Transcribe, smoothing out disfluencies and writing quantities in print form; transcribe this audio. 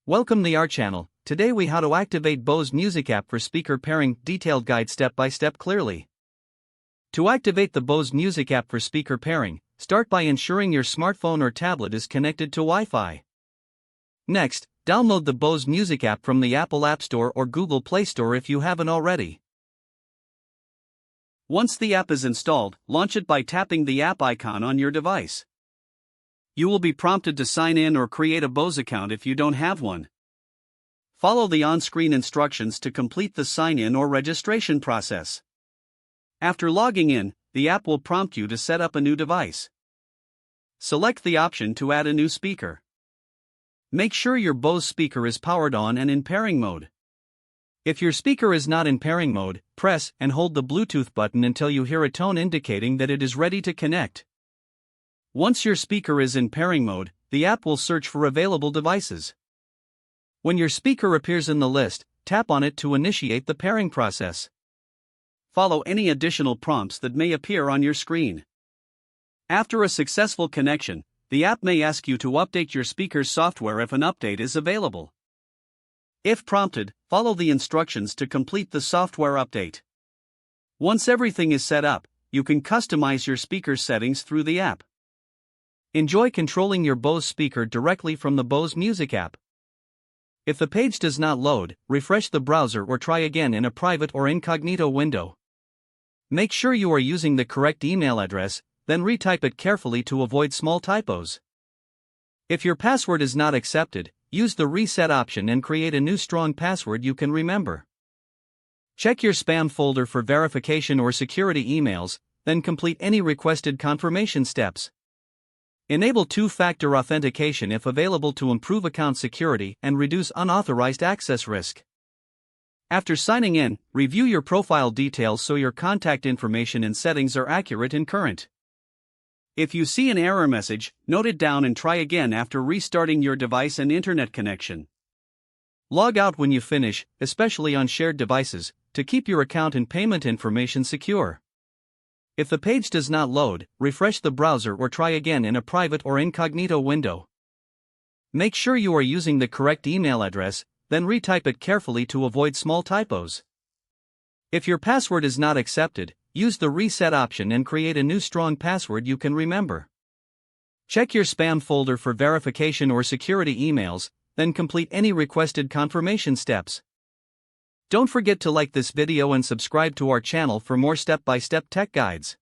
Welcome to our channel. Today we how to activate Bose Music app for speaker pairing, detailed guide step by step clearly. To activate the Bose Music app for speaker pairing, start by ensuring your smartphone or tablet is connected to Wi-Fi. Next, download the Bose Music app from the Apple App Store or Google Play Store if you haven't already. Once the app is installed, launch it by tapping the app icon on your device. You will be prompted to sign in or create a Bose account if you don't have one. Follow the on-screen instructions to complete the sign-in or registration process. After logging in, the app will prompt you to set up a new device. Select the option to add a new speaker. Make sure your Bose speaker is powered on and in pairing mode. If your speaker is not in pairing mode, press and hold the Bluetooth button until you hear a tone indicating that it is ready to connect. Once your speaker is in pairing mode, the app will search for available devices. When your speaker appears in the list, tap on it to initiate the pairing process. Follow any additional prompts that may appear on your screen. After a successful connection, the app may ask you to update your speaker's software if an update is available. If prompted, follow the instructions to complete the software update. Once everything is set up, you can customize your speaker's settings through the app. Enjoy controlling your Bose speaker directly from the Bose Music app. If the page does not load, refresh the browser or try again in a private or incognito window. Make sure you are using the correct email address, then retype it carefully to avoid small typos. If your password is not accepted, use the reset option and create a new strong password you can remember. Check your spam folder for verification or security emails, then complete any requested confirmation steps. Enable two-factor authentication if available to improve account security and reduce unauthorized access risk. After signing in, review your profile details so your contact information and settings are accurate and current. If you see an error message, note it down and try again after restarting your device and internet connection. Log out when you finish, especially on shared devices, to keep your account and payment information secure. If the page does not load, refresh the browser or try again in a private or incognito window. Make sure you are using the correct email address, then retype it carefully to avoid small typos. If your password is not accepted, use the reset option and create a new strong password you can remember. Check your spam folder for verification or security emails, then complete any requested confirmation steps. Don't forget to like this video and subscribe to our channel for more step-by-step tech guides.